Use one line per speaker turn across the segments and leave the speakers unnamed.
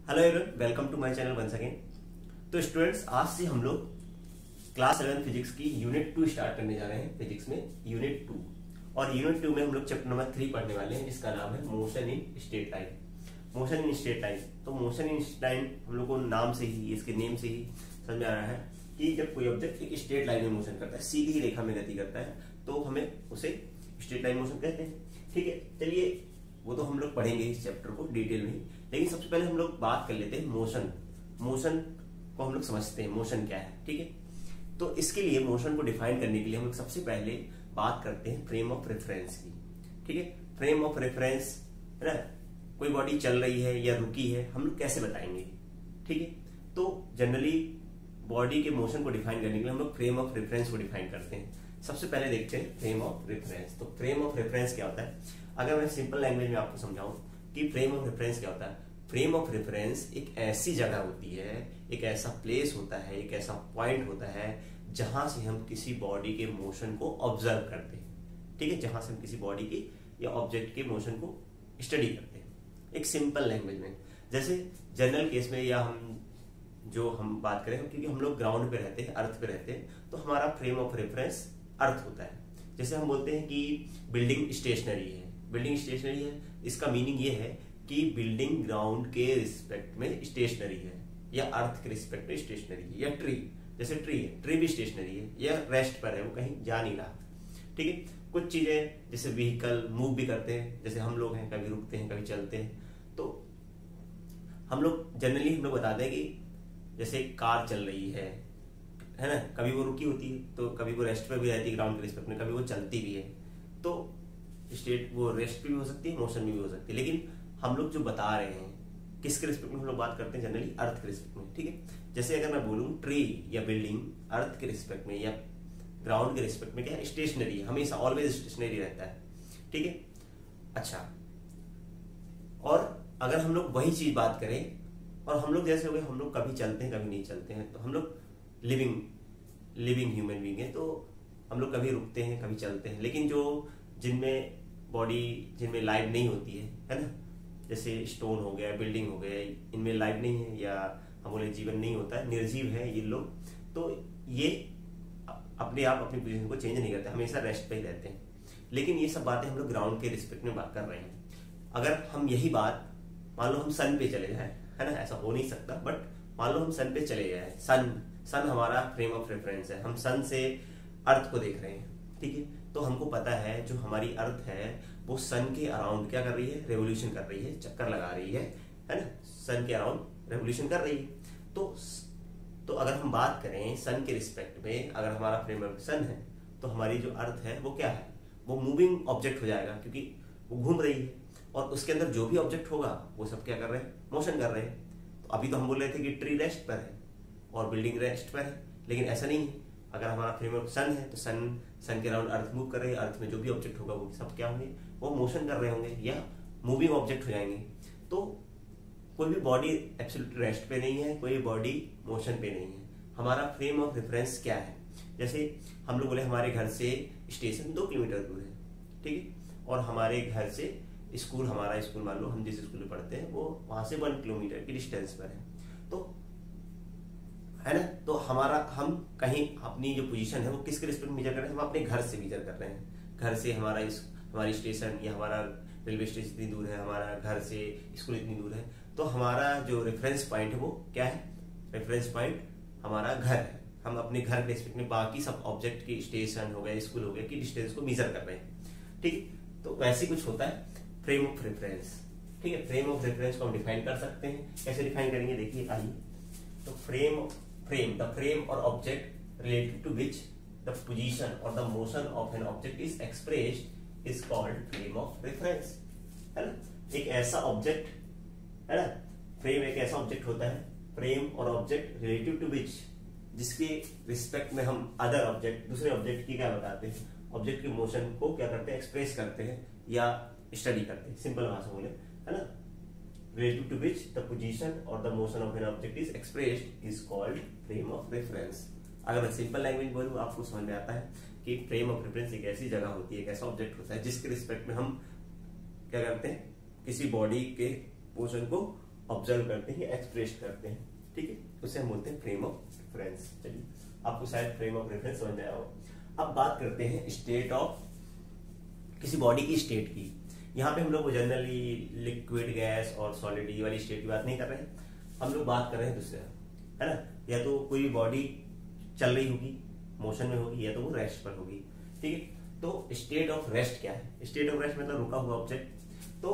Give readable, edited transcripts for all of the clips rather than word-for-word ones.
Hello everyone, welcome to my channel once again. तो students, आज से हम लोग क्लास 11 फिजिक्स की यूनिट 2 स्टार्ट करने जा रहे हैं। फिजिक्स में यूनिट 2 और यूनिट 2 में हम लोग चैप्टर नंबर 3 पढ़ने वाले हैं, जिसका नाम है motion in straight line. Motion in straight line, तो मोशन इन स्ट्रेट लाइन हम लोग को नाम से ही, इसके नेम से ही समझ में आ रहा है कि जब कोई ऑब्जेक्ट एक स्ट्रेट लाइन में मोशन करता है, सीधी रेखा में गति करता है, तो हमें उसे स्ट्रेट लाइन मोशन कहते हैं। ठीक है, चलिए वो तो हम लोग पढ़ेंगे इस चैप्टर को डिटेल में, लेकिन सबसे पहले हम लोग बात कर लेते हैं मोशन। मोशन को हम लोग समझते हैं मोशन क्या है। ठीक है, तो इसके लिए मोशन को डिफाइन करने के लिए हम लोग सबसे पहले बात करते हैं फ्रेम ऑफ रेफरेंस की। ठीक है, फ्रेम ऑफ रेफरेंस है ना, कोई बॉडी चल रही है या रुकी है, हम लोग कैसे बताएंगे। ठीक है, तो जनरली बॉडी के मोशन को डिफाइन करने के लिए हम लोग फ्रेम ऑफ रेफरेंस को डिफाइन करते हैं। सबसे पहले देखते हैं फ्रेम ऑफ रेफरेंस। तो फ्रेम ऑफ रेफरेंस क्या होता है, अगर मैं सिंपल लैंग्वेज में आपको समझाऊं कि फ्रेम ऑफ रेफरेंस क्या होता है। फ्रेम ऑफ रेफरेंस एक ऐसी जगह होती है, एक ऐसा प्लेस होता है, एक ऐसा पॉइंट होता है जहां से हम किसी बॉडी के मोशन को ऑब्जर्व करते हैं। ठीक है, जहां से हम किसी बॉडी के या ऑब्जेक्ट के मोशन को स्टडी करते हैं एक सिंपल लैंग्वेज में। जैसे जनरल केस में या हम बात करें, क्योंकि हम लोग ग्राउंड पे रहते हैं, अर्थ पे रहते हैं, तो हमारा फ्रेम ऑफ रेफरेंस अर्थ होता है। जैसे हम बोलते हैं कि बिल्डिंग स्टेशनरी है, बिल्डिंग स्टेशनरी है, इसका मीनिंग ये है कि बिल्डिंग ग्राउंड के रिस्पेक्ट में स्टेशनरी है, या अर्थ के रिस्पेक्ट में स्टेशनरी है। या ट्री, जैसे ट्री है, ट्री भी स्टेशनरी है, या रेस्ट पर है, वो कहीं जा नहीं रहा। ठीक है, कुछ चीजें जैसे व्हीकल मूव भी करते हैं, जैसे हम लोग हैं, कभी रुकते हैं, कभी चलते हैं। तो हम लोग जनरली हम लोग बताते हैं कि जैसे कार चल रही है ना, कभी वो रुकी होती है, तो कभी वो रेस्ट पे भी रहती है ग्राउंड के रिस्पेक्ट में, कभी वो चलती भी है। तो स्टेट वो रेस्ट पे भी हो सकती है, मोशन में भी हो सकती है। लेकिन हम लोग जो बता रहे हैं किसके रिस्पेक्ट में हम लोग बात करते हैं, जनरली अर्थ के रिस्पेक्ट में। ठीक है, जैसे अगर मैं बोलूं ट्री या बिल्डिंग अर्थ के रिस्पेक्ट में या ग्राउंड के रिस्पेक्ट में क्या है, स्टेशनरी है, हमेशा ऑलवेज स्टेशनरी रहता है। ठीक है, अच्छा, और अगर हम लोग वही चीज बात करें, और हम लोग जैसे हो गए, हम लोग कभी चलते हैं कभी नहीं चलते हैं, तो हम लोग लिविंग ह्यूमन बीइंग है, तो हम लोग कभी रुकते हैं कभी चलते हैं। लेकिन जो जिनमें बॉडी जिनमें लाइफ नहीं होती है ना, जैसे स्टोन हो गया, बिल्डिंग हो गया, इनमें लाइफ नहीं है, या हम बोले जीवन नहीं होता है, निर्जीव है ये लोग, तो ये अपने आप अपनी पोजीशन को चेंज नहीं करते, हमेशा रेस्ट पे ही रहते हैं। लेकिन ये सब बातें हम लोग ग्राउंड के रिस्पेक्ट में बात कर रहे हैं। अगर हम यही बात मान लो हम सन पे चले जाए, है ना, ऐसा हो नहीं सकता, बट मान लो हम सन पे चले जाए, सन हमारा फ्रेम ऑफ रेफरेंस है, हम सन से अर्थ को देख रहे हैं। ठीक है, तो हमको पता है जो हमारी अर्थ है वो सन के अराउंड क्या कर रही है, रेवोल्यूशन कर रही है, चक्कर लगा रही है ना, सन के अराउंड रेवोल्यूशन कर रही है। तो अगर हम बात करें सन के रिस्पेक्ट में, अगर हमारा फ्रेम ऑफ सन है, तो हमारी जो अर्थ है वो क्या है, वो मूविंग ऑब्जेक्ट हो जाएगा, क्योंकि वो घूम रही है, और उसके अंदर जो भी ऑब्जेक्ट होगा वो सब क्या कर रहे हैं, मोशन कर रहे हैं। तो अभी तो हम बोल रहे थे कि ट्री रेस्ट पर है और बिल्डिंग रेस्ट पर है, लेकिन ऐसा नहीं है। अगर हमारा फ्रेम ऑफ सन है, तो सन के अराउंड अर्थ मूव कर रही है, अर्थ में जो भी ऑब्जेक्ट होगा वो सब क्या होंगे, वो मोशन कर रहे होंगे या मूविंग ऑब्जेक्ट हो जाएंगे। तो कोई भी बॉडी एब्सोल्यूट रेस्ट पे नहीं है, कोई बॉडी मोशन पे नहीं है। हमारा फ्रेम ऑफ रेफरेंस क्या है, जैसे हम लोग बोले हमारे घर से स्टेशन 2 किलोमीटर दूर है। ठीक है, और हमारे घर से स्कूल, हमारा स्कूल मान लो हम जिस स्कूल में पढ़ते हैं वो वहां से 1 किलोमीटर की डिस्टेंस पर है, तो है ना, तो हम कहीं अपनी जो पोजीशन है वो किसके रिस्पेक्ट में मेजर कर रहे हैं, हम अपने घर से मेजर कर रहे हैं। घर से हमारी स्टेशन या हमारा रेलवे स्टेशन इतनी दूर है, हमारा घर से स्कूल इतनी दूर है, तो हमारा जो रेफरेंस पॉइंट है वो क्या है, रेफरेंस पॉइंट हमारा घर है। हम अपने घर के रिस्पेक्ट में बाकी सब ऑब्जेक्ट की, स्टेशन हो गया, स्कूल हो गया, की डिस्टेंस को मेजर कर रहे हैं। ठीक, तो वैसे कुछ होता है फ्रेम ऑफ रेफरेंस। ठीक है, फ्रेम ऑफ रेफरेंस को हम डिफाइन कर सकते हैं, कैसे डिफाइन करेंगे देखिए, आइए। तो द फ्रेम और object related to which the position और the motion of an object is expressed is called frame of reference. है ना, एक ऐसा ऑब्जेक्ट है ना, फ्रेम एक ऐसा ऑब्जेक्ट होता है, फ्रेम और ऑब्जेक्ट रिलेटिव टू विच, जिसके रिस्पेक्ट में हम अदर ऑब्जेक्ट, दूसरे ऑब्जेक्ट की क्या बताते हैं, ऑब्जेक्ट के मोशन को क्या करते हैं, एक्सप्रेस करते हैं या स्टडी करते हैं, सिंपल भाषा बोले, है ना। relative to which the position or the motion of an object is expressed is called frame of reference। अगर मैं सिंपल लैंग्वेज बोलूं आपको समझ में आता है कि फ्रेम ऑफ रेफरेंस एक ऐसी जगह होती है, एक ऐसा ऑब्जेक्ट होता है जिसके रिस्पेक्ट में हम क्या करते हैं, किसी बॉडी के मोशन को ऑब्जर्व करते हैं, एक्सप्रेस करते हैं, ठीक है, उसे हम बोलते हैं फ्रेम ऑफ रेफरेंस। चलिए आपको शायद फ्रेम ऑफ रेफरेंस समझ में आया हो। अब बात करते हैं स्टेट ऑफ किसी बॉडी की स्टेट की। यहाँ पे हम लोग जनरली लिक्विड, गैस और सॉलिड ये वाली स्टेट की बात नहीं कर रहे हैं, हम लोग बात कर रहे हैं दूसरे, है ना। या तो कोई भी बॉडी चल रही होगी, मोशन में होगी, या तो वो रेस्ट पर होगी, ठीक है। तो स्टेट ऑफ रेस्ट क्या है? स्टेट ऑफ रेस्ट मतलब रुका हुआ ऑब्जेक्ट। तो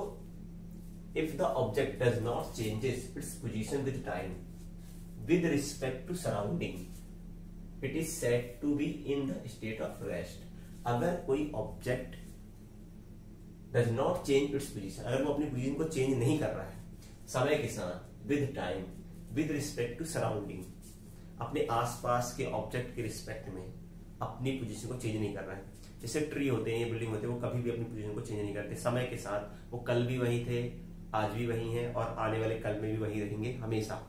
if the object does not changes its position with time with respect to surrounding it is said to be in the state of rest. अगर कोई object does not change its position, अगर वो अपनी position को change नहीं कर रहा है समय के साथ, with time, with respect to surrounding, अपने आसपास के ऑब्जेक्ट के रिस्पेक्ट में अपनी पोजीशन को चेंज नहीं कर रहा है। जैसे ट्री होते हैं, ये बिल्डिंग होते हैं, वो कभी भी अपनी पोजीशन को चेंज नहीं करते समय के साथ। वो कल भी वही थे, आज भी वही हैं और आने वाले कल में भी वही रहेंगे, हमेशा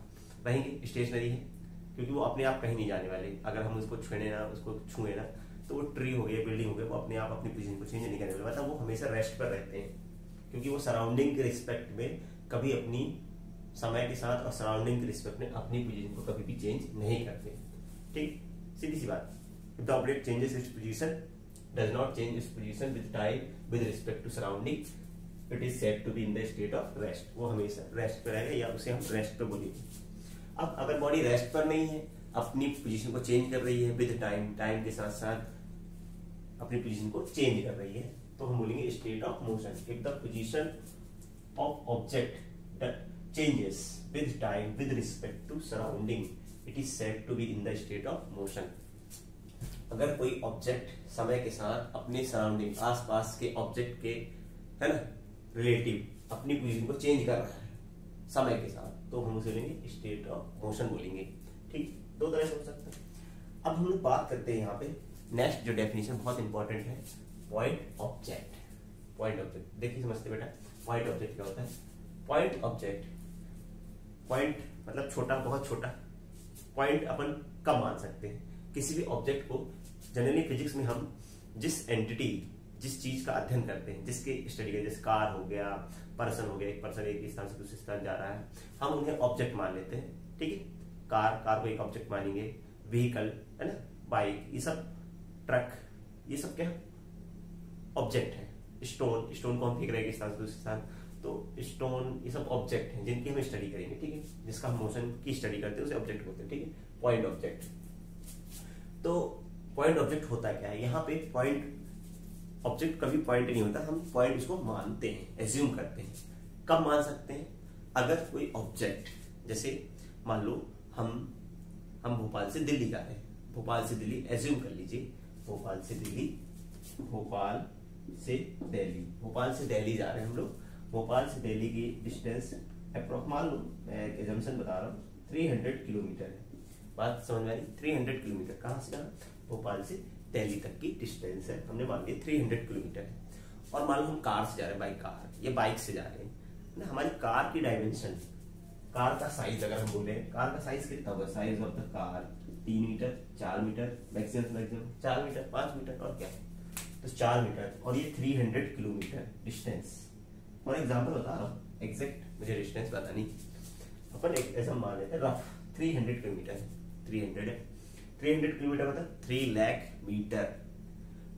रहेंगे, स्टेशनरी है, क्योंकि वो अपने आप कहीं नहीं जाने वाले। अगर हम उसको छुए ना, उसको छुए ना, तो वो ट्री हो गया, बिल्डिंग हो गया, वो अपने आप अपनी पोजीशन को चेंज नहीं करने वाले, मतलब वो हमेशा रेस्ट पर रहते हैं, क्योंकि वो सराउंडिंग के रिस्पेक्ट में कभी अपनी समय के साथ और सराउंडिंग के रिस्पेक्ट में अपनी पोजीशन को कभी भी चेंज नहीं करते। ठीक, सीधी सी बात। If the object changes its position, does not change its position with time with respect to surrounding, it is said to be in the state of rest. वो हमेशा रेस्ट पर रहेगा, या उसे हम रेस्ट पर बोलेंगे। अब अगर बॉडी रेस्ट पर नहीं है, अपनी पोजीशन को चेंज कर रही है विद टाइम, टाइम के साथ साथ अपनी पोजीशन को चेंज कर रही है, तो हम बोलेंगे state of motion. If the position of object changes with time with respect to surrounding it is said to be in the state of motion। अगर कोई ऑब्जेक्ट समय के साथ अपने सराउंडिंग, आसपास के ऑब्जेक्ट के, है ना, रिलेटिव अपनी पोजीशन को चेंज कर रहा है समय के साथ, तो हम उसे लेंगे स्टेट ऑफ मोशन बोलेंगे। ठीक, दो तरह से हो सकता है। अब हम लोग बात करते हैं यहाँ पे नेक्स्ट जो डेफिनेशन बहुत इंपॉर्टेंट है, पॉइंट ऑब्जेक्ट। पॉइंट ऑब्जेक्ट देखिए, समझते बेटा, पॉइंट ऑब्जेक्ट क्या होता है? पॉइंट ऑब्जेक्ट, पॉइंट मतलब छोटा, बहुत छोटा। पॉइंट अपन कब मान सकते हैं? किसी भी ऑब्जेक्ट को जनरली फिजिक्स में हम जिस एंटिटी, जिस चीज का अध्ययन करते हैं, जिसके स्टडी का, जैसे कार हो गया, पर्सन हो गया, एक पर्सन एक स्थान से दूसरे स्थान जा रहा है, हम उन्हें ऑब्जेक्ट मान लेते हैं। ठीक है, कार को एक ऑब्जेक्ट मानेंगे, व्हीकल, है ना, बाइक, ये सब, ट्रक, ये सब क्या ऑब्जेक्ट है। स्टोन को हम फेंक रहे हैं एक स्थान से दूसरे स्थान, तो स्टोन, ये सब ऑब्जेक्ट हैं जिनकी हम स्टडी करेंगे। ठीक है, जिसका हम मोशन की स्टडी करते हैं उसे ऑब्जेक्ट बोलते हैं। ठीक है, पॉइंट ऑब्जेक्ट। तो पॉइंट ऑब्जेक्ट होता क्या है? यहाँ पे पॉइंट ऑब्जेक्ट कभी पॉइंट नहीं होता, हम पॉइंट उसको मानते हैं, एज्यूम करते हैं। कब मान सकते हैं? अगर कोई ऑब्जेक्ट, जैसे मान लो हम भोपाल से दिल्ली जा रहे हैं, भोपाल से दिल्ली एज्यूम कर लीजिए, भोपाल से दिल्ली, भोपाल से दिल्ली, भोपाल से दिल्ली जा रहे हैं हम लोग। भोपाल से दिल्ली की डिस्टेंस अप्रोक्स, मान लो मैं एक एजम्पशन बता रहा हूँ, 300 किलोमीटर है। बात समझ में आई? 300 किलोमीटर, कहाँ से कहाँ? भोपाल से दिल्ली तक की डिस्टेंस है, हमने मान लिया 300 किलोमीटर है। और मान लो हम कार से जा रहे हैं, बाइक कार, ये बाइक से जा रहे हैं ना। हमारी कार की डायमेंशन, कार का साइज अगर हम बोले, कार का साइज कितना होगा? Size of the car 3 meter, 4 meter, maximum 4 meter, 5 meter, और क्या, तो 4 मीटर, और ये 300 किलोमीटर डिस्टेंस। फॉर एग्जाम्पल बता रहा हूँ, एग्जैक्ट मुझे डिस्टेंस पता नहीं, अपन एक ऐसा मान लेते हैं रफ 300 किलोमीटर है, 300 है, 300 किलोमीटर मतलब 3 लाख मीटर।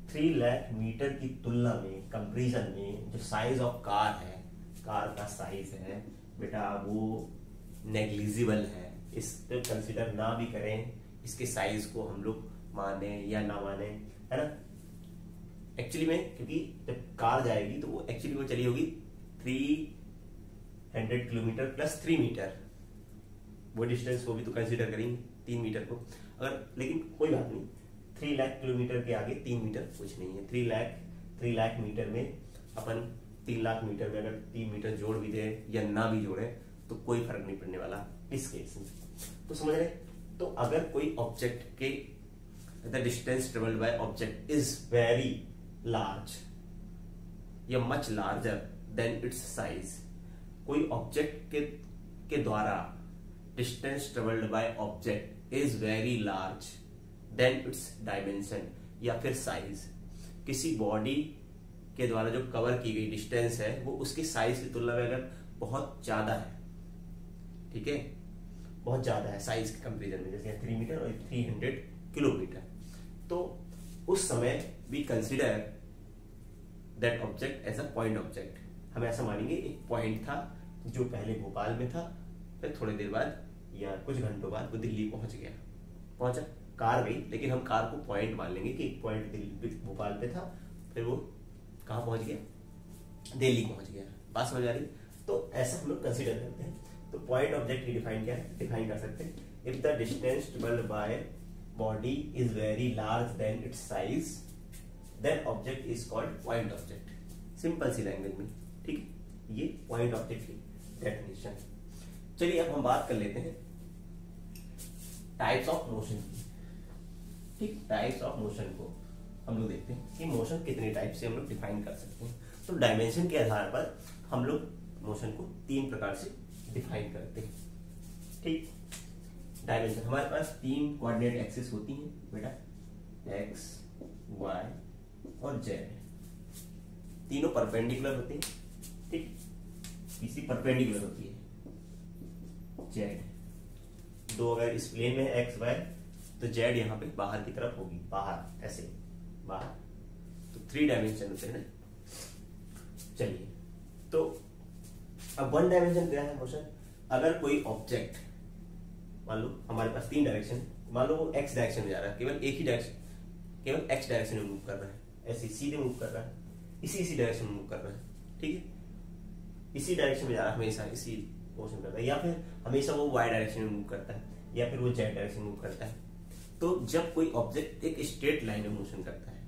3 लाख मीटर की तुलना में, कंपैरिजन में, जो साइज ऑफ कार है, कार का साइज है बेटा, वो नेग्लिजिबल है। इसको कंसिडर ना भी करें, इसके साइज को हम लोग माने या ना माने, है ना। एक्चुअली में, क्योंकि जब कार जाएगी तो वो एक्चुअली वो चली होगी 300 किलोमीटर प्लस 3 मीटर, वो डिस्टेंस को भी तो कंसीडर करेंगे, 3 मीटर को। अगर, लेकिन कोई बात नहीं, 3 लाख किलोमीटर के आगे 3 मीटर कुछ नहीं है। 3 लाख मीटर में अपन 3 लाख मीटर में अगर 3 मीटर जोड़ भी दे या ना भी जोड़े तो कोई फर्क नहीं पड़ने वाला इस केस में। तो समझ रहे? तो अगर कोई ऑब्जेक्ट के the distance travelled by object is very large या much larger than its size, कोई ऑब्जेक्ट के द्वारा distance travelled by object is very large then its dimension या फिर साइज, किसी बॉडी के द्वारा जो कवर की गई डिस्टेंस है वो उसके साइज की तुलना में अगर बहुत ज्यादा है, ठीक है, बहुत ज़्यादा है साइज के कंपेरिजन में, जैसे 3 मीटर और 300 किलोमीटर। तो उस समय we consider that object as a point object. हम ऐसा मानेंगे एक पॉइंट था जो पहले भोपाल में था, फिर थोड़ी देर बाद या कुछ घंटों बाद वो दिल्ली पहुंच गया, पहुंचा, कार गई, लेकिन हम कार को पॉइंट मान लेंगे कि एक पॉइंट दिल्ली भोपाल पे था, फिर वो कहाँ पहुंच गया, दिल्ली पहुंच गया। बात समझ आ रही? तो ऐसा हम लोग कंसिडर करते हैं। तो पॉइंट ऑब्जेक्ट की डिफाइन क्या है, डिफाइन कर सकते हैं, if the distance travelled by body is very large then its size, then object is called point object. Simple सी लैंग्वेज में, ठीक है, ये पॉइंट ऑब्जेक्ट की डेफिनेशन। चलिए अब हम बात कर लेते हैं टाइप्स ऑफ मोशन की। ठीक, टाइप्स ऑफ मोशन को हम लोग देखते हैं कि मोशन कितने टाइप से हम लोग डिफाइन कर सकते हैं। तो डायमेंशन के आधार पर हम लोग मोशन को 3 प्रकार से डिफाइन करते हैं। ठीक, डायमेंशन हमारे पास 3 कोऑर्डिनेट एक्सिस होती हैं बेटा, एक्स, वाई और जेड। तीनों परपेंडिकुलर होते हैं। ठीक, तीसरी परपेंडिकुलर होती है जेड। दो अगर इस प्लेन में एक्स वाई, तो जेड यहाँ पे बाहर की तरफ होगी, बाहर, ऐसे बाहर। तो 3 डायमेंशन होते हैं ना। चलिए, तो अब 1 डायमेंशन क्या है मोशन? अगर कोई ऑब्जेक्ट, मान लो हमारे पास 3 डायरेक्शन, मान लो वो एक्स डायरेक्शन में जा रहा है, केवल एक ही डायरेक्शन, केवल एक्स डायरेक्शन में मूव कर रहा है, ऐसे सीधे मूव कर रहा है, इसी डायरेक्शन में मूव कर रहा है, ठीक है, इसी डायरेक्शन में जा रहा है, हमेशा इसी मोशन करता है, या फिर हमेशा वो वाई डायरेक्शन में मूव करता है, या फिर वो जेड डायरेक्शन में मूव करता है। तो जब कोई ऑब्जेक्ट एक स्ट्रेट लाइन में मोशन करता है,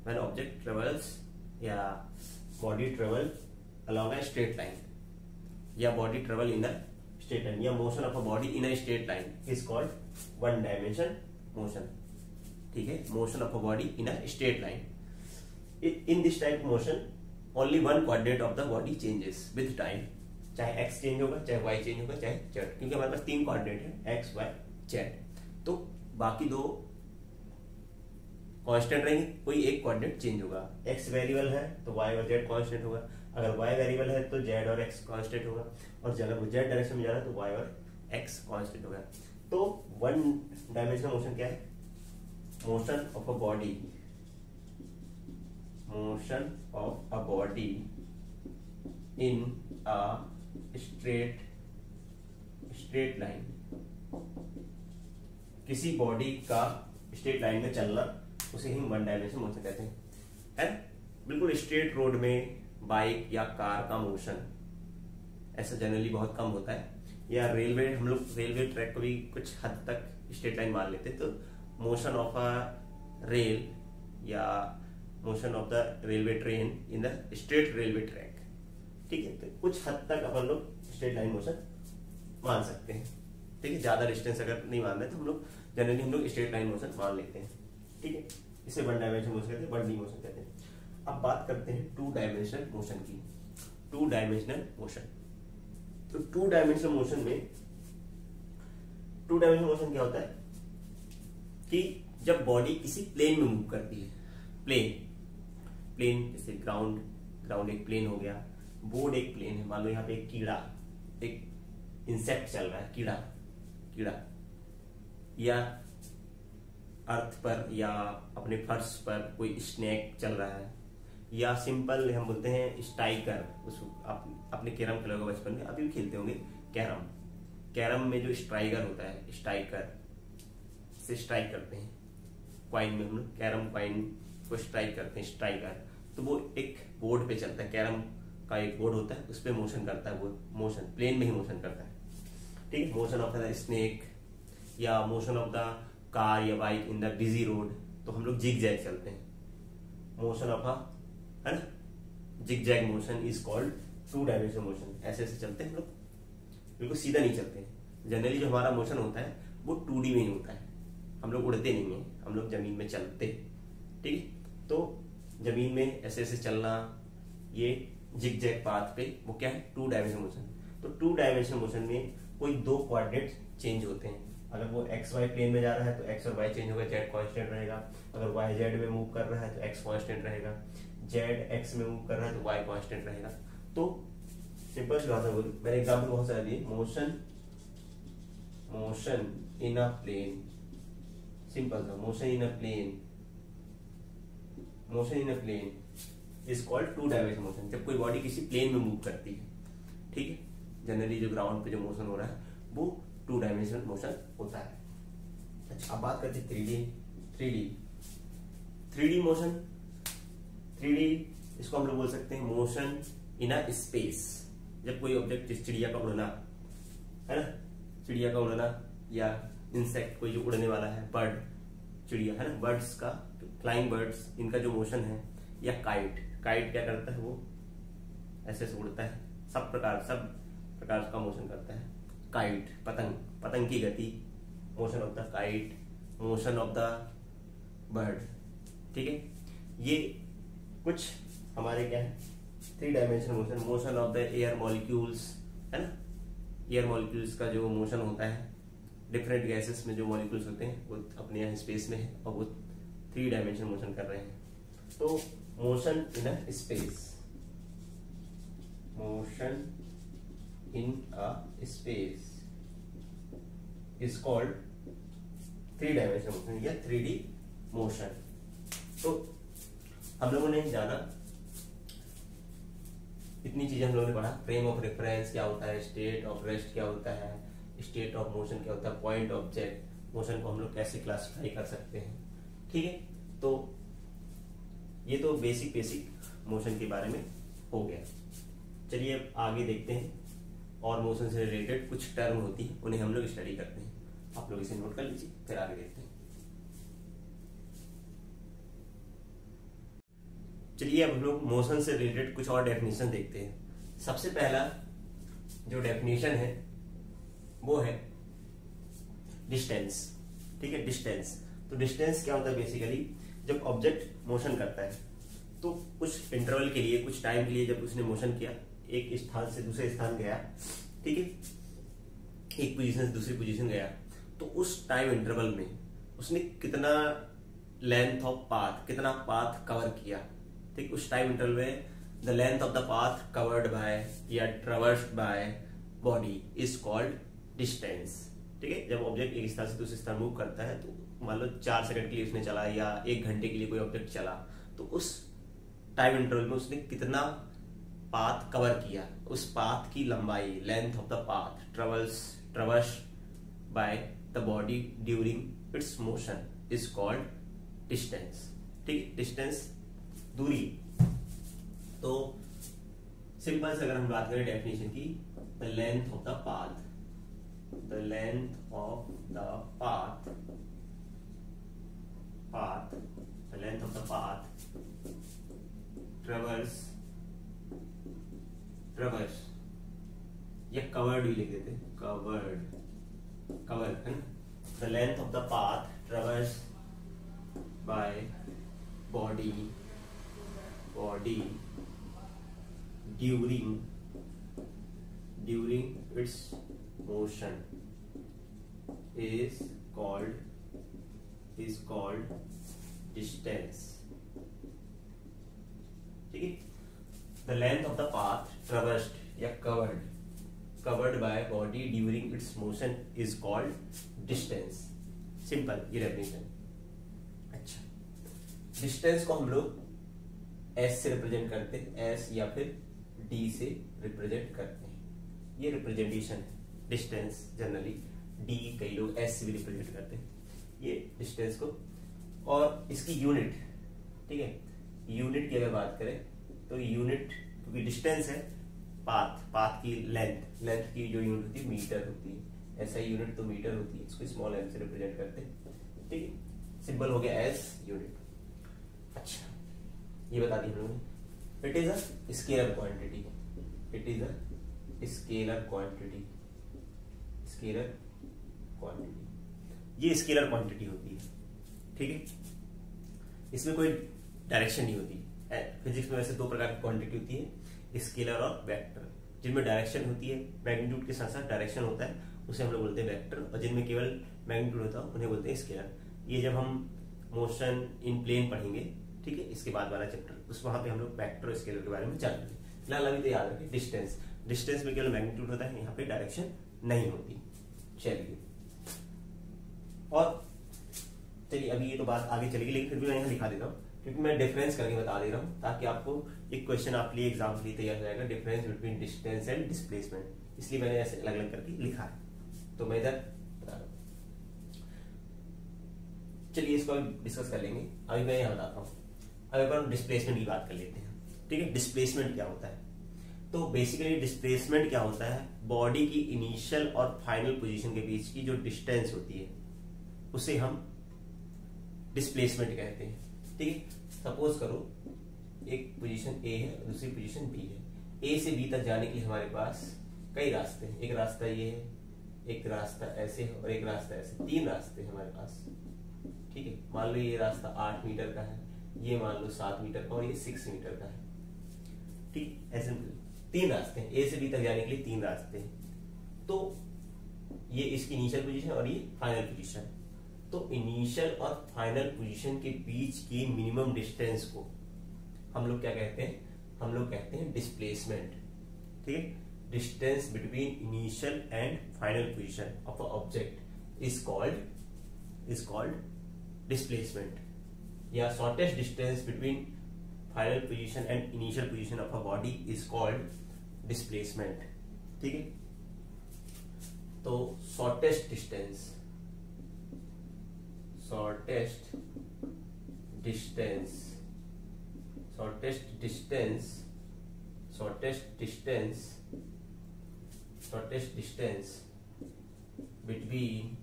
व्हेन ऑब्जेक्ट ट्रेवल्स या body travel along a straight line, या body travel in a straight line, या motion of a body in a straight line is called 1 dimension motion। ठीक है, motion of a body in a straight line। In this type of motion only one coordinate of the body changes with time। चाहे x change होगा, चाहे y change होगा, चाहे z, क्योंकि हमारे पास 3 coordinate है, x, y, z। तो बाकी 2 कांस्टेंट रहेंगे, कोई एक कोऑर्डिनेट चेंज होगा। x वेरिएबल है तो y और z कांस्टेंट होगा, अगर y वेरिएबल है तो z और x कांस्टेंट होगा, और अगर z डायरेक्शन में जा रहा है तो y और x कांस्टेंट होगा। तो 1 डायमेंशनल मोशन क्या है? Motion of a body, motion of a body in a straight line, किसी बॉडी का स्ट्रेट लाइन में चलना, उसे ही 1 डायमेंशनल मोशन कहते हैं। है बिल्कुल स्ट्रेट रोड में बाइक या कार का मोशन ऐसा जनरली बहुत कम होता है, या रेलवे, हम लोग रेलवे ट्रैक को भी कुछ हद तक स्ट्रेट लाइन मान लेते हैं। तो मोशन ऑफ अ रेल या motion of the railway train in the straight railway track, ठीक है, तो कुछ हद तक अपन लोग स्ट्रेट लाइन मोशन मान सकते हैं। ठीक है, ज्यादा डिस्टेंस अगर नहीं मान रहे तो हम लोग जनरली हम लोग स्ट्रेट लाइन मोशन मान लेते हैं। ठीक है, इसे 1 डायमेंशनल मोशन कहते हैं, 1D मोशन कहते हैं। अब बात करते हैं 2 डायमेंशनल मोशन की। 2 डायमेंशनल मोशन, तो 2 डायमेंशनल मोशन में 2 डायमेंशनल मोशन क्या होता है कि जब बॉडी किसी प्लेन में मूव करती है, प्लेन जैसे ग्राउंड एक प्लेन हो गया, बोर्ड एक प्लेन है, मान लो यहाँ पे एक कीड़ा, एक इंसेक्ट चल रहा है, कीड़ा, या अर्थ पर या अपने फर्श पर कोई स्नेक चल रहा है, या सिंपल हम बोलते हैं स्ट्राइकर, उसको आप अपने कैरम खेलोगे बचपन में, अभी भी खेलते होंगे कैरम में जो स्ट्राइकर होता है, स्ट्राइकर से स्ट्राइक करते हैं, क्वाइन में हम लोग कैरम क्वाइन को स्ट्राइक करते हैं, स्ट्राइकर। तो वो एक बोर्ड पे चलता है, कैरम का एक बोर्ड होता है, उस पर मोशन करता है, वो मोशन प्लेन में ही मोशन करता है। ठीक है, मोशन ऑफ द स्नेक या मोशन ऑफ द कार या bike in the busy road, तो हम लोग जिग जैग चलते हैं, मोशन ऑफ अ, है ना, zig zag motion is called 2 dimensional motion. ऐसे ऐसे चलते हैं हम लोग, बिल्कुल सीधा नहीं चलते हैं। जनरली जो हमारा मोशन होता है वो 2D में ही होता है, हम लोग उड़ते नहीं है, हम लोग जमीन में चलते हैं। ठीक है, तो जमीन में ऐसे ऐसे चलना, ये जिग जैग पाथ पे, वो क्या है? 2 डायमेंशनल मोशन। तो 2 डायमेंशनल मोशन में कोई 2 कोऑर्डिनेट चेंज होते हैं। अगर वो एक्स वाई प्लेन में जा रहा है तो एक्स और वाई चेंज होगा, जेड कांस्टेंट रहेगा। अगर वाई जेड में मूव कर रहा है तो एक्स कांस्टेंट रहेगा, जेड एक्स में मूव कर रहा है तो वाई कांस्टेंट रहेगा। तो सिंपल सी बात है, मैंने एग्जांपल बहुत सारे दिए। Motion motion in a plane, simple था, motion in a plane, motion in a plane is called two dimensional motion. जब कोई बॉडी किसी प्लेन में मूव करती है, ठीक है, जनरली जो ग्राउंड पे जो मोशन हो रहा है वो टू डायमेंशनल मोशन होता है। अच्छा, अब बात करते हैं 3D मोशन। 3D इसको हम लोग बोल सकते हैं मोशन इन अ स्पेस। जब कोई ऑब्जेक्ट, जिस चिड़िया का उड़ना है ना, चिड़िया का उड़ना या इंसेक्ट कोई जो उड़ने वाला है, बर्ड, चिड़िया है ना, बर्ड्स का, फ्लाइंग बर्ड्स, इनका जो मोशन है, या काइट क्या करता है, वो ऐसे से उड़ता है, सब प्रकार का मोशन करता है। काइट, पतंग की गति, motion of the kite, motion of the bird, ठीक है। ये कुछ हमारे क्या है, 3 dimensional motion. Motion of the air molecules, है ना, एयर मॉलिक्यूल्स का जो मोशन होता है, डिफरेंट गैसेस में जो मॉलिक्यूल्स होते हैं वो अपने यहाँ स्पेस में है और वो 3 डायमेंशनल मोशन कर रहे हैं। तो motion in a space, motion in a space is called 3 dimensional motion या 3D मोशन। तो हम लोगों ने जाना, इतनी चीजें हम लोगों ने पढ़ा। फ्रेम ऑफ रेफरेंस क्या होता है, स्टेट ऑफ रेस्ट क्या होता है, स्टेट ऑफ मोशन क्या होता है, पॉइंट ऑब्जेक्ट, मोशन को हम लोग कैसे क्लासिफाई कर सकते हैं, ठीक है। तो ये तो बेसिक मोशन के बारे में हो गया। चलिए अब आगे देखते हैं, और मोशन से रिलेटेड कुछ टर्म होती है, उन्हें हम लोग स्टडी करते हैं। आप लोग इसे नोट कर लीजिए, फिर आगे देखते हैं। चलिए अब हम लोग मोशन से रिलेटेड कुछ और डेफिनेशन देखते हैं। सबसे पहला जो डेफिनेशन है वो है डिस्टेंस, ठीक है, डिस्टेंस। तो डिस्टेंस क्या होता है, बेसिकली जब ऑब्जेक्ट मोशन करता है तो कुछ इंटरवल के लिए, कुछ टाइम के लिए जब उसने मोशन किया, एक स्थान से दूसरे स्थान गया, ठीक है, एक पोजीशन से दूसरी पोजीशन गया, तो उस टाइम इंटरवल में उसने कितना लेंथ ऑफ पाथ, कितना पाथ कवर किया, ठीक, उस टाइम इंटरवल में the length of the path covered by या traversed by body is called distance, ठीक है। जब ऑब्जेक्ट एक स्थान से दूसरे स्थान मूव करता है, तो मान लो 4 सेकंड के लिए उसने चला या 1 घंटे के लिए कोई ऑब्जेक्ट चला, तो उस टाइम इंटरवल में उसने कितना पाथ कवर किया, उस पाथ की लंबाई, length of the path traversed by the body during its motion is called distance, ठीक है। डिस्टेंस, दूरी। तो सिंपल से अगर हम बात करें डेफिनेशन की, the length of the path, the length of the path, the length of the path traverse या covered भी लिख देते, cover है ना, the length of the path traversed by body during its motion is called distance, ठीक है। The length of the path traversed या covered by body during its motion is called distance, simple, ये definition. अच्छा, distance को हम लोग S से represent करते हैं, S या फिर D से रिप्रेजेंट करते हैं, ये रिप्रेजेंटेशन है डिस्टेंस। जनरली D कई लोग S से भी रिप्रेजेंट करते हैं ये डिस्टेंस को। और इसकी यूनिट, ठीक है, यूनिट की अगर बात करें तो यूनिट, क्योंकि डिस्टेंस है, पाथ की लेंथ की जो यूनिट होती है मीटर होती है, ऐसा यूनिट तो मीटर होती है, इसको स्मॉल m से रिप्रेजेंट करते हैं, ठीक है, सिंबल हो गया S यूनिट। अच्छा, ये बता दी हम लोगों ने, it is a scalar quantity, it is a scalar quantity, ये स्केलर क्वांटिटी होती है, ठीक है, इसमें कोई डायरेक्शन नहीं होती। फिजिक्स में वैसे 2 प्रकार की क्वांटिटी होती है, स्केलर और वेक्टर। जिनमें डायरेक्शन होती है, मैग्नीट्यूड के साथ साथ डायरेक्शन होता है, उसे हम लोग बोलते हैं वेक्टर, और जिनमें केवल मैग्नीट्यूड होता है उन्हें बोलते हैं स्केलर। ये जब हम मोशन इन प्लेन पढ़ेंगे, ठीक है, इसके बाद वाला चैप्टर, उस वहां पे हम लोग वेक्टर और स्केलर के बारे में जानेंगे। फिलहाल अभी तो याद रखिए डिस्टेंस में केवल मैग्नीट्यूड होता है, यहाँ पे डायरेक्शन नहीं होती। चलिए चलिए अभी ये तो बात आगे चलेगी, लेकिन फिर भी मैं यहाँ लिखा देता हूँ क्योंकि मैं डिफरेंस करके बता दे रहा हूँ ताकि आपको एक क्वेश्चन आप लिए एग्जाम के लिए तैयार हो जाएगा, difference between distance and displacement, इसलिए मैंने ऐसे अलग अलग करके लिखा है। तो मैं इधर बता रहा हूँ, चलिए इसको डिस्कस कर लेंगे। अभी मैं यहाँ बताता हूँ। अब एक बार डिस्प्लेसमेंट की बात कर लेते हैं, ठीक है। डिस्प्लेसमेंट क्या होता है? तो बेसिकली डिस्प्लेसमेंट क्या होता है, बॉडी की इनिशियल और फाइनल पोजीशन के बीच की जो डिस्टेंस होती है उसे हम डिस्प्लेसमेंट कहते हैं, ठीक है। सपोज करो एक पोजीशन ए है और दूसरी पोजीशन बी है। ए से बी तक जाने के लिए हमारे पास कई रास्ते हैं, एक रास्ता ये है, एक रास्ता ऐसे है और एक रास्ता ऐसे, 3 रास्ते हैं हमारे पास, ठीक है। मान लो ये रास्ता 8 मीटर का है, ये मान लो 7 मीटर का और ये 6 मीटर का है, ठीक। ऐसे 3 रास्ते हैं, ए से बी तक जाने के लिए 3 रास्ते हैं। तो ये इसकी इनिशियल पोजीशन और ये फाइनल पोजीशन। तो इनिशियल और फाइनल पोजीशन के बीच की मिनिमम डिस्टेंस को हम लोग क्या कहते हैं? हम लोग कहते हैं डिस्प्लेसमेंट, ठीक है। Distance between initial and final position of a object is called displacement, या shortest distance between final position and initial position of a body is called displacement, ठीक है। तो shortest distance between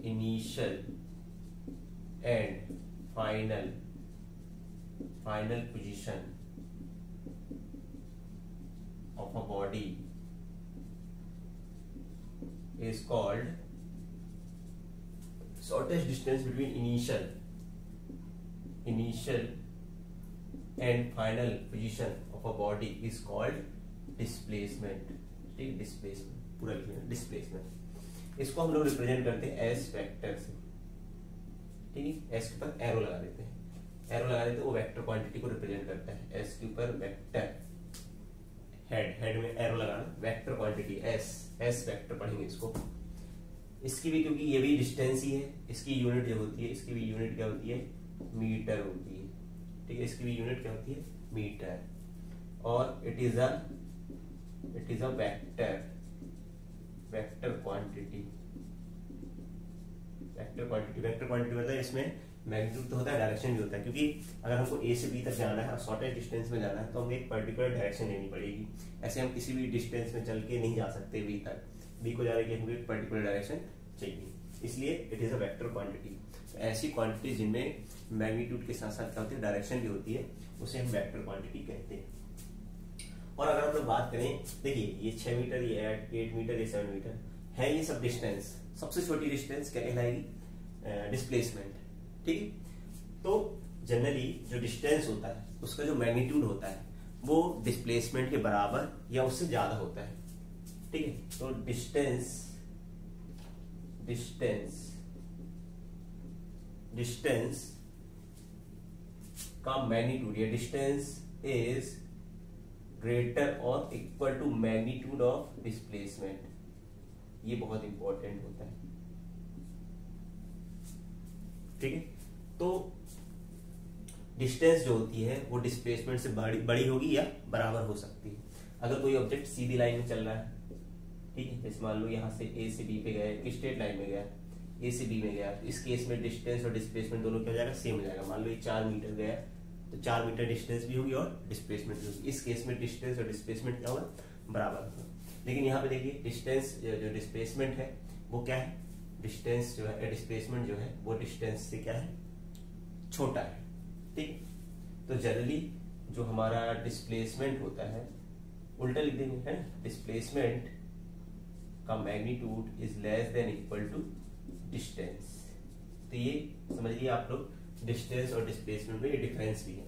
initial and final position of a body is called shortest distance between initial and final position of a body is called displacement, ठीक। Displacement पूरा लिखना, displacement. इसको हम लोग represent करते हैं एस वेक्टर से, ठीक है। एस के ऊपर एरो लगा देते हैं, वो वेक्टर क्वांटिटी को रिप्रेजेंट करता है। एस के ऊपर वेक्टर, हेड में एरो लगाना, वेक्टर क्वांटिटी एस वेक्टर पढ़ेंगे इसको। इसकी भी, क्योंकि ये भी डिस्टेंस ही है, इसकी यूनिट जो होती है, इसकी भी यूनिट क्या होती है? मीटर होती है, ठीक है। इसकी भी यूनिट क्या होती है? मीटर। और it is a vector quantity मतलब इसमें मैग्नीट्यूड तो होता है, डायरेक्शन भी होता है, क्योंकि अगर हमको ए से बी तक जाना है और शॉर्टेस्ट डिस्टेंस में जाना है तो हमें एक पर्टिकुलर डायरेक्शन लेनी पड़ेगी। ऐसे हम किसी भी डिस्टेंस में चल के नहीं जा सकते बी तक, बी को जाने के लिए हमें एक पर्टिकुलर डायरेक्शन चाहिए, इसलिए it is a vector quantity. ऐसी क्वांटिटी जिनमें मैग्नीट्यूड के साथ साथ क्या होती है? डायरेक्शन भी होती है, उसे हम वेक्टर क्वांटिटी कहते हैं। और अगर हम लोग बात करें, देखिए ये 6 मीटर, ये 8 मीटर, ये 7 मीटर है, ये सब डिस्टेंस। सबसे छोटी डिस्टेंस क्या कहलाएगी? डिस्प्लेसमेंट, ठीक है। तो जनरली जो डिस्टेंस होता है उसका जो मैग्नीट्यूड होता है वो डिस्प्लेसमेंट के बराबर या उससे ज्यादा होता है, ठीक है। तो डिस्टेंस का मैग्नीट्यूड या डिस्टेंस इज ग्रेटर और equal to magnitude of displacement, ये बहुत इंपॉर्टेंट होता है, ठीक है। तो डिस्टेंस जो होती है वो डिस्प्लेसमेंट से बड़ी होगी या बराबर हो सकती है। अगर कोई ऑब्जेक्ट सीधी लाइन में चल रहा है, ठीक है, जैसे मान लो यहाँ से ए से बी पे गया, स्ट्रेट लाइन में गया, ए से बी में गया, तो इस केस में डिस्टेंस और डिस्प्लेसमेंट दोनों क्या हो जाएगा? सेम हो जाएगा। मान लो ये 4 मीटर गया तो 4 मीटर डिस्टेंस भी होगी और डिस्प्लेसमेंट भी होगी। इस केस में डिस्टेंस और डिस्प्लेसमेंट क्या होगा? बराबर होगा। लेकिन यहाँ पे देखिए डिस्टेंस जो डिस्प्लेसमेंट है वो क्या है? डिस्टेंस जो है, डिस्प्लेसमेंट जो है वो डिस्टेंस से क्या है? छोटा है, ठीक। तो जनरली जो हमारा डिस्प्लेसमेंट होता है, उल्टा लिख देंगे, है ना, डिस्प्लेसमेंट का magnitude is less than equal to distance. तो ये समझिए आप लोग, डिस्टेंस और डिस्प्लेसमेंट में ये डिफरेंस भी है।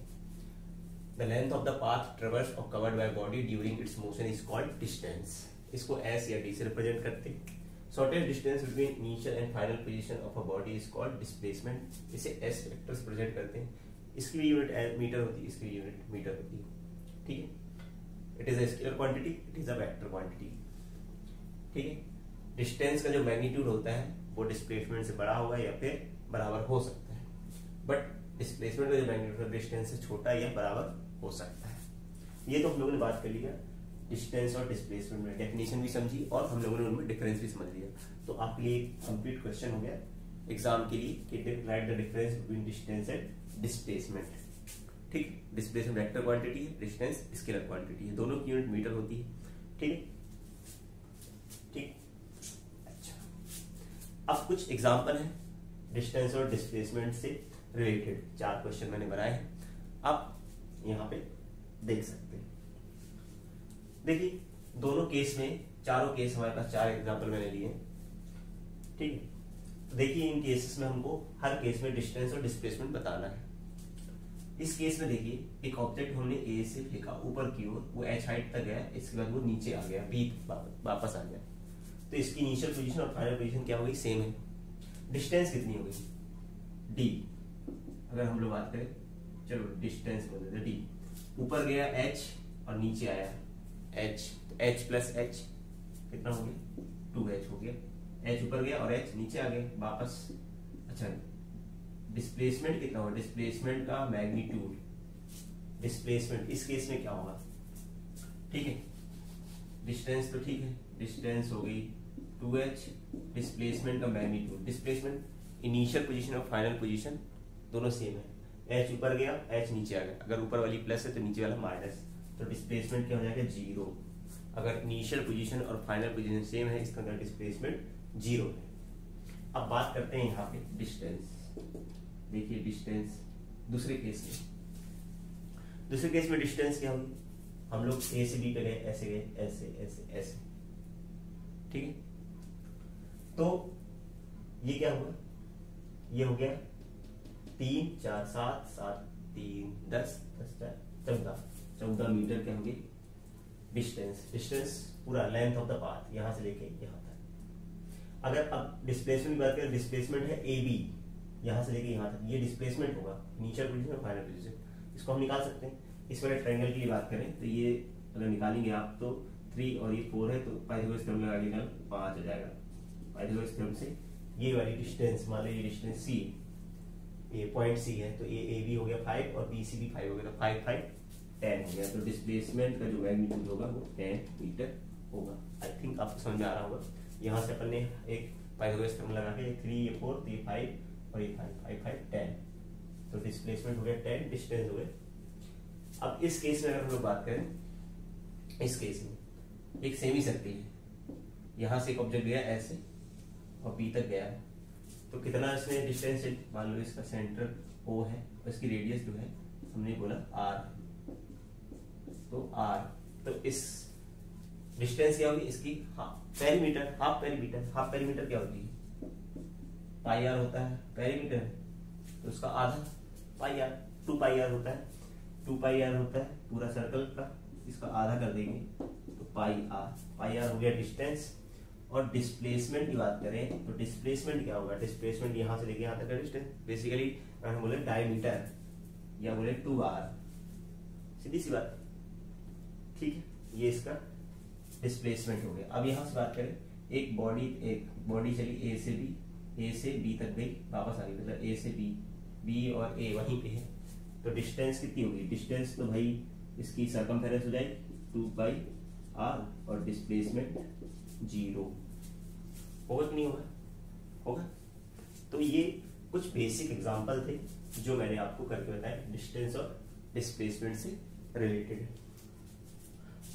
The length of the path traverse और covered by body during its motion is called distance. इसको एस या डी से रिप्रेजेंट करते हैं। Shortest distance between initial and final position of a body is called displacement, इसे S vector से present करते हैं। इसकी भी यूनिट मीटर होती है, इसकी यूनिट मीटर होती है, ठीक है। It is a scalar quantity, it is a vector quantity, ठीक है। डिस्टेंस का जो मैग्नीट्यूड होता है वो डिस्प्लेसमेंट से बड़ा होगा या फिर बराबर हो सकता है, बट डिस्प्लेसमेंट का जो मैग्नीट्यूड डिस्टेंस से छोटा या बराबर हो सकता है। ये तो हम लोगों ने बात कर लिया डिस्टेंस और डिस्प्लेसमेंट में, डेफिनेशन भी समझी और हम लोगों ने उनमें डिफरेंस भी समझ लिया। तो आपके लिए एक कंप्लीट क्वेश्चन हो गया एग्जाम के लिए कि right the difference between distance and displacement. ठीक, डिस्प्लेसमेंट वेक्टर क्वांटिटी है, डिस्टेंस स्केलर क्वांटिटी है, दोनों की यूनिट मीटर होती है। ठीक है, ठीक। अच्छा, अब कुछ एग्जांपल है डिस्टेंस और डिस्प्लेसमेंट से रिलेटेड, 4 क्वेश्चन मैंने बनाए हैं, आप यहाँ पे देख सकते हैं। देखिए दोनों केस में, चारों केस हमारे पास 4 एग्जांपल मैंने लिए हैं। ठीक है, तो देखिए इन केसेस में हमको हर केस में डिस्टेंस और डिस्प्लेसमेंट बताना है। इस केस में देखिए एक ऑब्जेक्ट हमने ए से फेंका ऊपर की ओर, वो h हाइट तक गया, इसके बाद वो नीचे आ गया, बी वापस आ गया, तो इसकी इनिशियल पोजीशन और फाइनल पोजीशन क्या होगी, सेम है। डिस्टेंस कितनी होगी, d। अगर हम लोग बात करें, चलो डिस्टेंस बोल देते d, ऊपर गया h और नीचे आया h, तो h प्लस h कितना हो गया, 2h हो गया। h ऊपर गया और h नीचे आ गया वापस। अच्छा, डिस्प्लेसमेंट कितना होगा, डिस्प्लेसमेंट का मैग्नीट्यूड, डिस्प्लेसमेंट इस केस में क्या होगा, ठीक है, डिस्टेंस तो ठीक है, डिस्टेंस हो गई 2h, डिस्प्लेसमेंट का मैग्नीट्यूड, डिस्प्लेसमेंट इनिशियल पोजीशन और फाइनल पोजीशन दोनों सेम है, h ऊपर गया h नीचे आ गया, अगर ऊपर वाली प्लस है तो नीचे वाला माइनस, तो डिस्प्लेसमेंट क्या हो जाएगा, 0। अगर इनिशियल पोजीशन और फाइनल पोजीशन सेम है, इसका डिस्प्लेसमेंट 0 है। अब बात करते हैं यहाँ पे डिस्टेंस। देखिए डिस्टेंस दूसरे केस में डिस्टेंस क्या होगी, हम लोग ए से बी पे गए, ऐसे गए, ऐसे ऐसे ऐसे, ठीक है, तो ये क्या हुआ, ये हो गया 3 4 7 7 3 10 10 4 14 मीटर क्या होगी डिस्टेंस। डिस्टेंस पूरा लेंथ ऑफ द पाथ, यहां से लेके यहां तक। अगर अब डिस्प्लेसमेंट की बात करें, डिस्प्लेसमेंट है ए बी, यहां से लेके यहां तक, ये डिस्प्लेसमेंट होगा इनिशियल पोजीशन और फाइनल पोजीशन। इसको हम निकाल सकते हैं। इस वाले ट्रायंगल की बात करें तो ये अगर निकालेंगे आप तो 3 और ये 4 है, तो पाइथागोरस थ्योरम लगा के 5 हो जाएगा। पाइथागोरस थ्योरम से ये वाली डिस्टेंस, मान लो ये डिस्टेंस सी, ये पॉइंट सी है, तो ये ए बी हो गया 5 और बी सी भी 5 हो गया, तो 5 5 10 हो गया। तो डिस्प्लेसमेंट का जो मैग्नीट्यूड होगा वो 10 मीटर होगा। आई थिंक आपको समझ में आ रहा होगा। यहाँ से अपन ने एक पाइथागोरस थ्योरम लगा के 3 ये 4 तो ये 5 और ये 5 5 5 10, तो डिस्प्लेसमेंट हो गया 10, डिस्टेंस हो गया। अब इस केस में अगर हम लोग बात करें, इस केस में एक सेमी सर्किल है, यहाँ से एक ऑब्जेक्ट गया ऐसे और बी तक गया है, तो कितना इसमें डिस्टेंस है, मान लो इसका सेंटर O है और इसकी रेडियस जो है हमने बोला R, तो R, तो इस डिस्टेंस क्या होगी इसकी, पेरीमीटर, हाफ पेरीमीटर क्या होती है, पाई आर होता है पेरीमीटर, तो उसका आधा पाई आर, 2 पाई आर होता है, 2 पाई आर होता है पूरा सर्कल का, इसका आधा कर देंगे तो पाई आर हो गया डिस्टेंस। और डिस्प्लेसमेंट की बात करें तो डिस्प्लेसमेंट क्या होगा, डिस्प्लेसमेंट यहां से लेके यहां तक का डिस्टेंस, बेसिकली अगर हम बोले डायमीटर या बोले 2r, सीधी सी बात, ठीक है, ये इसका डिस्प्लेसमेंट हो गया। अब यहां से बात करें, एक बॉडी चली ए से बी तक गई, वापस आ गई, मतलब ए से बी और ए वहीं पे है, तो डिस्टेंस कितनी होगी, डिस्टेंस तो भाई इसकी सर्कमफेरेंस हो जाएगी 2 पाई r और डिस्प्लेसमेंट 0 होगा कि नहीं होगा। तो ये कुछ बेसिक एग्जांपल थे जो मैंने आपको करके बताया डिस्टेंस और डिस्प्लेसमेंट से रिलेटेड।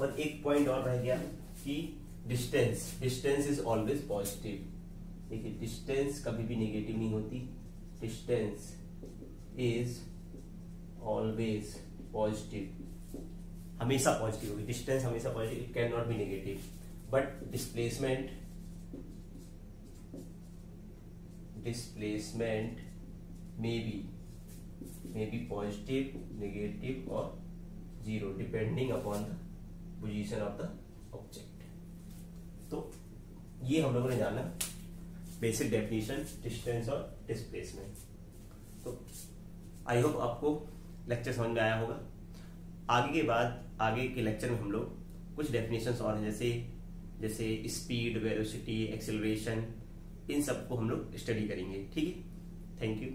और एक पॉइंट और रह गया कि डिस्टेंस इज ऑलवेज पॉजिटिव। देखिए डिस्टेंस कभी भी नेगेटिव नहीं होती, डिस्टेंस इज ऑलवेज पॉजिटिव, हमेशा पॉजिटिव होगी, डिस्टेंस हमेशा positive, it can not be negative. But displacement may be positive, negative और 0 depending upon the position of the object। तो ये हम लोगों ने जाना बेसिक डेफिनेशन डिस्टेंस और डिस्प्लेसमेंट। तो आई होप आपको लेक्चर समझ में आया होगा। आगे के लेक्चर में हम लोग कुछ डेफिनेशंस और हैं, जैसे स्पीड, वेलोसिटी, एक्सेलरेशन, इन सबको हम लोग स्टडी करेंगे। ठीक है, थैंक यू।